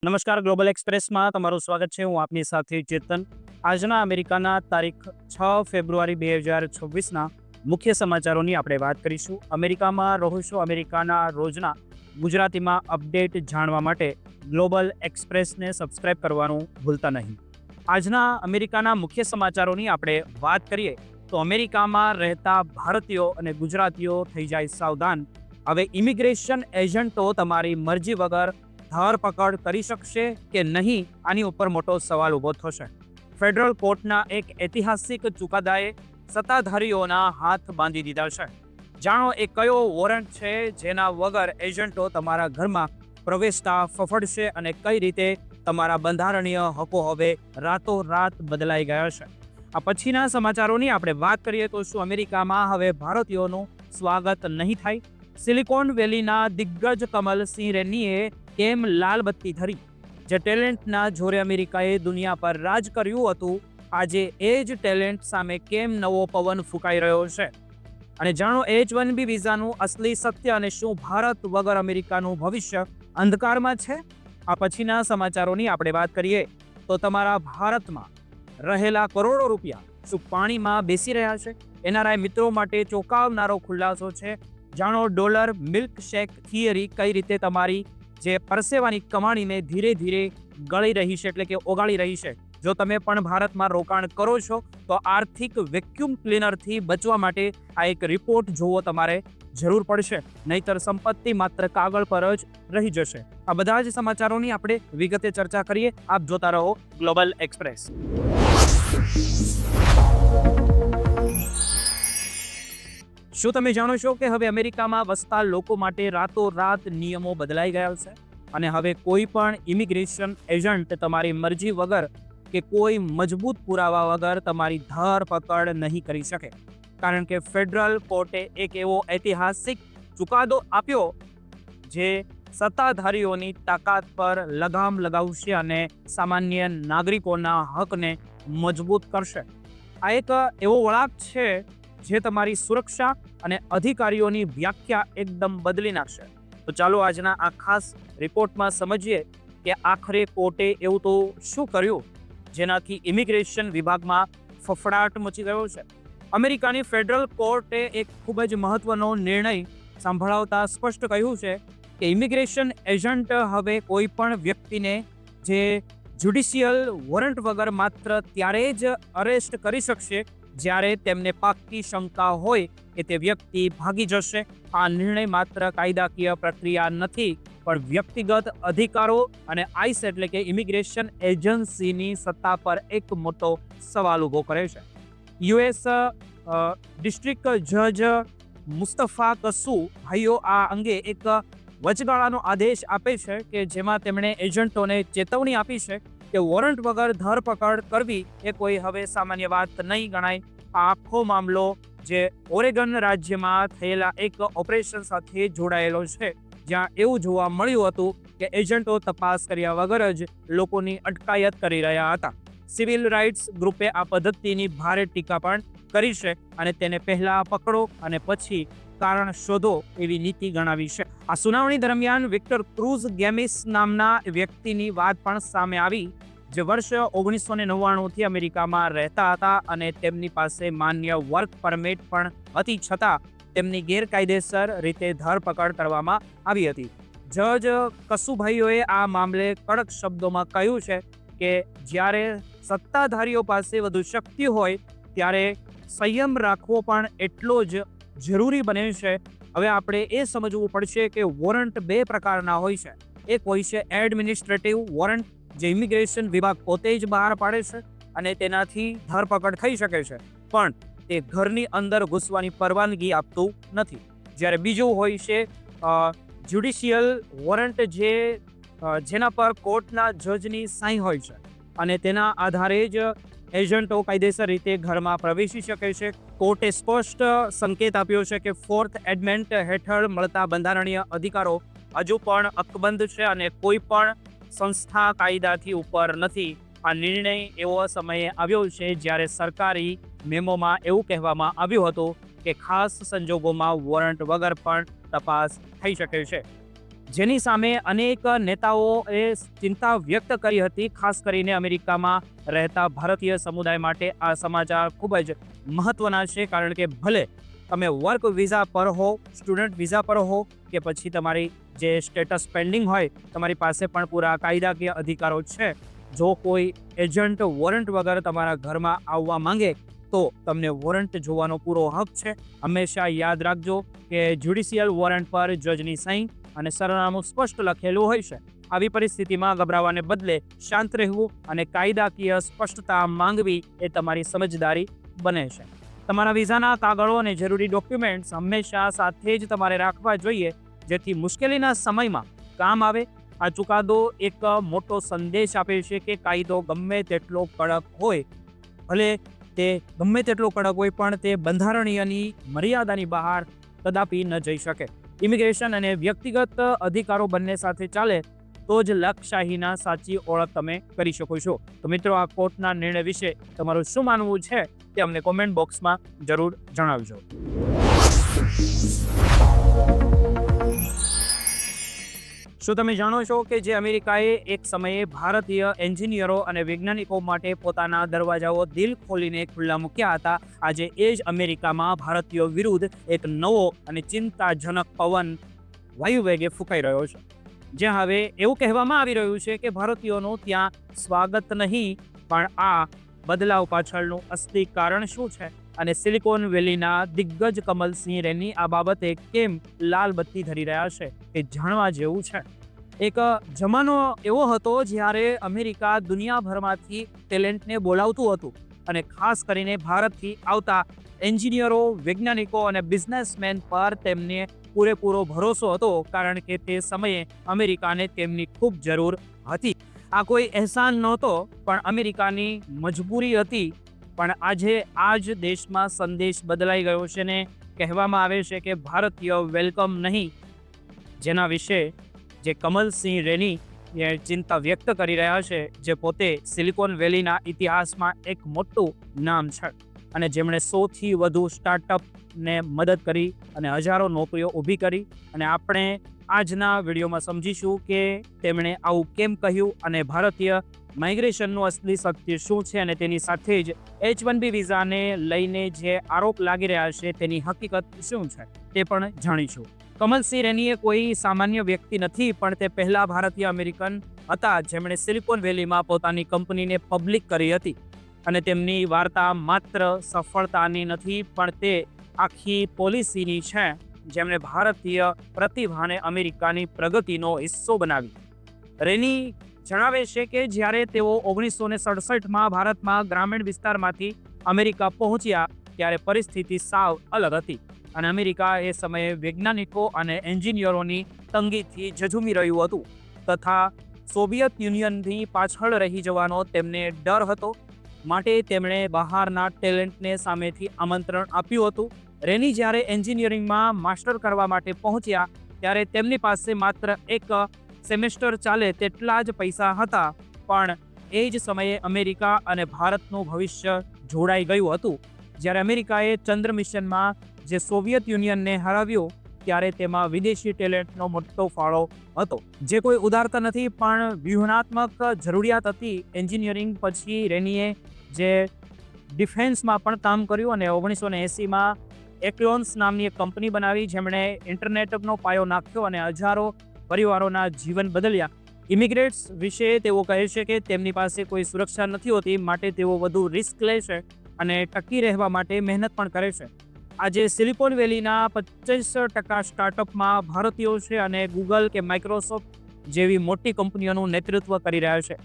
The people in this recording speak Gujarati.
નમસ્કાર, ગ્લોબલ એક્સપ્રેસમાં તમારું સ્વાગત છે. હું આપની સાથે ચેતન. આજના અમેરિકાના તારીખ 6 ફેબ્રુઆરી 2026ના મુખ્ય સમાચારોની આપણે વાત કરીશું. અમેરિકામાં રહો છો, અમેરિકાના રોજના ગુજરાતીમાં અપડેટ જાણવા માટે ગ્લોબલ એક્સપ્રેસને સબસ્ક્રાઇબ કરવાનું ભૂલતા નહીં. આજના અમેરિકાના મુખ્ય સમાચારોની આપણે વાત કરીએ તો અમેરિકામાં રહેતા ભારતીયો અને ગુજરાતીઓ થઈ જાય સાવધાન. હવે ઇમિગ્રેશન એજન્ટો તમારી મરજી વગર ધરપકડ કરી શકશે કે નહીં, આની ઉપર મોટો સવાલ ઊભો થશે. ફેડરલ કોર્ટના એક ઐતિહાસિક ચુકાદાએ સત્તાધારીઓના હાથ બાંધી દીધા છે. જાણો એ કયો વોરંટ છે જેના વગર એજન્ટો તમારા ઘરમાં પ્રવેશતા ફફડશે અને કઈ રીતે તમારા બંધારણીય હકો હવે રાતોરાત બદલાઈ ગયા છે. આ પછીના સમાચારોની આપણે વાત કરીએ તો શું અમેરિકામાં હવે ભારતીયોનું સ્વાગત નહીં થાય? સિલિકોન વેલીના દિગ્ગજ કમલસિંહ રેન્નીએ કેમ લાલ બત્તી ધરી? જે ટેલેન્ટના જોરે અમેરિકાએ દુનિયા પર રાજ કર્યું હતું, આજે એ જ ટેલેન્ટ સામે કેમ નવો પવન ફૂંકાઈ રહ્યો છે? અને જાણો H-1B વિઝાનું અસલી સત્ય અને શું ભારત વગર અમેરિકાનું ભવિષ્ય અંધકારમાં છે? આ પછીના સમાચારોની આપણે વાત કરીએ તો તમારા ભારતમાં રહેલા કરોડો રૂપિયા શું પાણીમાં બેસી રહ્યા છે? એનઆરઆઈ મિત્રો માટે ચોંકાવનારો ખુલાસો છે. જાણો ડોલર મિલ્કશેક થિયરી કઈ રીતે તમારી જે પરસેવાની કમાણીને ધીરે ધીરે ગળી રહી છે, એટલે કે ઓગાળી રહી છે. જો તમે પણ ભારતમાં રોકાણ કરો છો તો આર્થિક વેક્યુમ ક્લીનરથી બચવા માટે આ એક રિપોર્ટ જોવો તમારે જરૂર પડશે, નહીતર સંપત્તિ માત્ર કાગળ પર જ રહી જશે. આ બધા જ સમાચારોની આપણે વિગતે ચર્ચા કરીએ. આપ જોતા રહો ગ્લોબલ એક્સપ્રેસ. શું તમે જાણો છો કે હવે અમેરિકામાં વસતા લોકો માટે રાતોરાત નિયમો બદલાઈ ગયા છે અને હવે કોઈ પણ ઇમિગ્રેશન એજન્ટ તમારી મરજી વગર કે કોઈ મજબૂત પુરાવા વગર તમારી ધરપકડ નહીં કરી શકે, કારણ કે ફેડરલ કોર્ટે એક એવો ઐતિહાસિક ચુકાદો આપ્યો જે સત્તાધારીઓની તાકાત પર લગામ લગાવશે અને સામાન્ય નાગરિકોના હકને મજબૂત કરશે. આ એક એવો વળાંક છે જે તમારી સુરક્ષા અને અધિકારીઓની વ્યાખ્યા એકદમ બદલી નાખશે. તો ચાલો આજના આ ખાસ રિપોર્ટમાં સમજીએ કે આખરે કોર્ટે એવું તો શું કર્યું જેનાથી ઇમિગ્રેશન વિભાગમાં ફફડાટ મચી ગયો છે. અમેરિકાની ફેડરલ કોર્ટે એક ખૂબ જ મહત્વનો નિર્ણય સંભળાવતા સ્પષ્ટ કહ્યું છે કે ઇમિગ્રેશન એજન્ટ હવે કોઈ પણ વ્યક્તિને જે જ્યુડિશિયલ વોરંટ વગર માત્ર ત્યારે જ અરેસ્ટ કરી શકશે જ્યારે તેમને પાક્કી શંકા હોય કે તે વ્યક્તિ ભાગી જશે. આ નિર્ણય માત્ર કાયદાકીય પ્રક્રિયા નથી, પણ વ્યક્તિગત અધિકારો અને આઈસ એટલે કે ઇમિગ્રેશન એજન્સીની સત્તા પર એક મોટો સવાલ ઊભો કરે છે. યુએસ ડિસ્ટ્રિક્ટ જજ મુસ્તફા કસુ ભાઈઓ આ અંગે એક વચગાળાનો આદેશ આપે છે કે જેમાં તેમણે એજન્ટોને ચેતવણી આપી છે કે વોરંટ વગર ધરપકડ કરવી એ કોઈ હવે સામાન્ય વાત નહીં ગણાય. આ આખો મામલો જે ઓરેગન રાજ્યમાં થયેલા એક ઓપરેશન સાથે જોડાયેલો છે, જ્યાં એવું જોવા મળ્યું હતું કે એજન્ટો તપાસ કર્યા વગર જ લોકોની અટકાયત કરી રહ્યા હતા. સિવિલ રાઇટ્સ ગ્રુપે આ પદ્ધતિની ભારે ટીકા પણ કરી છે અને તેને પહેલા પકડો અને પછી કારણ શોધો એવી નીતિ ગણાવી છે. આ સુનાવણી દરમિયાન વિક્ટર ક્રુઝ ગેમિસ નામના વ્યક્તિની વાત પણ સામે આવી, જે વર્ષ 1999થી અમેરિકામાં રહેતા હતા અને તેમની પાસે માન્ય વર્ક પરમિટ પણ હતી, છતાં તેમની ગેરકાયદેસર રીતે ધરપકડ કરવામાં આવી હતી. જજ કસુભાઈઓએ આ મામલે કડક શબ્દોમાં કહ્યું છે કે જ્યારે સત્તાધારીઓ પાસે વધુ શક્તિ હોય ત્યારે સંયમ રાખવો પણ એટલો જ જરૂરી બને છે. હવે આપણે એ સમજવું પડશે કે વોરંટ બે પ્રકારના હોય છે. એક હોય છે એડમિનિસ્ટ્રેટિવ વોરંટ, જે ઇમિગ્રેશન વિભાગ પોતે જ બહાર પાડે છે અને તેનાથી ધરપકડ થઈ શકે છે, પણ તે ઘરની અંદર ઘૂસવાની પરવાનગી આપતું નથી. જ્યારે બીજું હોય છે જ્યુડિશિયલ વોરંટ, જેના પર કોર્ટના જજની સહી હોય છે અને તેના આધારે જ એજન્ટો કાયદેસર રીતે ઘરમાં પ્રવેશી શકે છે. કોર્ટે સ્પષ્ટ સંકેત આપ્યો છે કે ફોર્થ એમેન્ડમેન્ટ હેઠળ મળતા બંધારણીય અધિકારો હજુ પણ અકબંધ છે અને કોઈ પણ સંસ્થા કાયદાથી ઉપર નથી. આ નિર્ણય એવો સમયે આવ્યો છે જ્યારે સરકારી મેમોમાં એવું કહેવામાં આવ્યું હતું કે ખાસ સંજોગોમાં વોરંટ વગર પણ તપાસ થઈ શકે છે. જેની સામે અનેક નેતાઓએ ચિંતા વ્યક્ત કરી હતી. ખાસ કરીને અમેરિકામાં રહેતા ભારતીય સમુદાય માટે આ સમાચાર ખૂબ જ મહત્વના છે, કારણ કે ભલે તમે વર્ક વિઝા પર હો, સ્ટુડન્ટ વિઝા પર હો કે પછી તમારી જે સ્ટેટસ પેન્ડિંગ હોય, તમારી પાસે પણ પૂરા કાયદાકીય અધિકારો છે. જો કોઈ એજન્ટ વોરંટ વગર તમારા ઘરમાં આવવા માંગે તો તમને વોરંટ જોવાનો પૂરો હક છે. હંમેશા યાદ રાખજો કે જ્યુડિશિયલ વોરંટ પર જજની સહી અને સરનામું સ્પષ્ટ લખેલું હોય છે. આવી પરિસ્થિતિમાં ગભરાવાને બદલે શાંત રહેવું અને કાયદાકીય સ્પષ્ટતા માંગવી એ તમારી સમજદારી બને છે. તમારા વિઝાના કાગળો અને જરૂરી ડોક્યુમેન્ટ્સ હંમેશા સાથે જ તમારે રાખવા જોઈએ, જેથી મુશ્કેલીના સમયમાં કામ આવે. આ ચુકાદો એક મોટો સંદેશ આપે છે કે કાયદો ગમે તેટલો કડક હોય, ભલે તે ગમે તેટલો કડક હોય, પણ તે બંધારણીયની મર્યાદાની બહાર કદાપી ન જઈ શકે. ઇમિગ્રેશન અને વ્યક્તિગત અધિકારો બંને સાથે ચાલે તો જ લોકશાહીના સાચી ઓળખ તમે કરી શકો છો. તો મિત્રો, આ કોર્ટના નિર્ણય વિશે તમારું શું માનવું છે તે અમને કોમેન્ટ બોક્સમાં જરૂર જણાવજો. શું તમે જાણો છો કે જે અમેરિકાએ એક સમયે ભારતીય એન્જિનિયરો અને વૈજ્ઞાનિકો માટે પોતાના દરવાજાઓ દિલ ખોલીને ખુલ્લા મૂક્યા હતા, આજે એ જ અમેરિકામાં ભારતીયો વિરુદ્ધ એક નવો અને ચિંતાજનક પવન વાયુવેગે ફૂંકાઈ રહ્યો છે. જ્યાં હવે એવું કહેવામાં આવી રહ્યું છે કે ભારતીયોનું ત્યાં સ્વાગત નહીં, પણ આ બદલાવ પાછળનું અસલી કારણ શું છે અને સિલિકોન વેલીના દિગ્ગજ કમલસિંહ રેની આ બાબતે કેમ લાલ બત્તી ધરી રહ્યા છે તે જાણવા જેવું છે. એક જમાનો એવો હતો જ્યારે અમેરિકા દુનિયાભરમાંથી ટેલેન્ટને બોલાવતું હતું અને ખાસ કરીને ભારતથી આવતા એન્જિનિયરો, વૈજ્ઞાનિકો અને બિઝનેસમેન પર તેમને પૂરેપૂરો ભરોસો હતો, કારણ કે તે સમયે અમેરિકાને તેમની ખૂબ જરૂર હતી. આ કોઈ અહેસાન નહોતો, પણ અમેરિકાની મજબૂરી હતી. પણ આજે આ જ દેશમાં સંદેશ બદલાઈ ગયો છે ને કહેવામાં આવે છે કે ભારતીય વેલકમ નહીં, જેના વિશે જે કમલસિંહ રેની એ ચિંતા વ્યક્ત કરી રહ્યા છે, જે પોતે સિલિકોન વેલીના ઇતિહાસમાં એક મોટું નામ છે અને જેમણે 100થી વધુ સ્ટાર્ટઅપને મદદ કરી અને હજારો નોકરીઓ ઊભી કરી. અને આપણે આજના વિડીયોમાં સમજીશું કે તેમણે આવું કેમ કહ્યું અને ભારતીય માઇગ્રેશનનું અસલી સત્ય શું છે, અને તેની સાથે જ H-1B વિઝાને લઈને જે આરોપ લાગી રહ્યા છે તેની હકીકત શું છે તે પણ જાણીશું. કમલસિંહ રેની કોઈ સામાન્ય વ્યક્તિ નથી, પણ તે પહેલા ભારતીય અમેરિકન હતા જેમણે સિલિકોન વેલીમાં પોતાની કંપનીને પબ્લિક કરી હતી. અને તેમની વાર્તા માત્ર સફળતાની નથી, પણ તે આખી પોલિસીની છે, જેમણે ભારતીય પ્રતિભાને અમેરિકાની પ્રગતિનો હિસ્સો બનાવી. રેની જણાવે છે કે જ્યારે તેઓ 1967માં ભારતમાં ગ્રામીણ વિસ્તારમાંથી અમેરિકા પહોંચ્યા ત્યારે પરિસ્થિતિ સાવ અલગ હતી અને અમેરિકા એ સમયે વૈજ્ઞાનિકો અને એન્જિનિયરોની તંગીથી ઝઝૂમી રહ્યું હતું, તથા સોવિયત યુનિયનની પાછળ રહી જવાનો તેમને ડર હતો. માટે તેમણે બહારના ટેલેન્ટને સામેથી આમંત્રણ આપ્યું હતું. રેની જ્યારે એન્જિનિયરિંગમાં માસ્ટર કરવા માટે પહોંચ્યા ત્યારે તેમની પાસે માત્ર એક સેમેસ્ટર ચાલે તેટલા જ પૈસા હતા, પણ એ જ સમયે અમેરિકા અને ભારતનું ભવિષ્ય જોડાઈ ગયું હતું. જ્યારે અમેરિકાએ ચંદ્ર મિશનમાં જે સોવિયત યુનિયનને હરાવ્યું ત્યારે તેમાં વિદેશી ટેલેન્ટનો મોટો ફાળો હતો, જે કોઈ ઉદારતા નથી પણ વ્યૂહાત્મક જરૂરિયાત હતી. એન્જિનિયરિંગ પછી રેનીએ જે ડિફેન્સમાં પણ કામ કર્યું અને 1980માં એક્લોન્સ નામની એક કંપની બનાવી, જેમણે ઇન્ટરનેટનો પાયો નાખ્યો અને હજારો પરિવારોના જીવન બદલ્યા. ઇમિગ્રેટ્સ વિશે તેઓ કહે છે કે તેમની પાસે કોઈ સુરક્ષા નથી હોતી, માટે તેઓ વધુ રિસ્ક લે છે અને ટકી રહેવા માટે મહેનત પણ કરે છે. આજે સિલિકોન વેલીના 25% સ્ટાર્ટઅપમાં ભારતીયો છે અને ગૂગલ કે માઇક્રોસોફ્ટ જેવી મોટી કંપનીઓનું નેતૃત્વ કરી રહ્યા છે.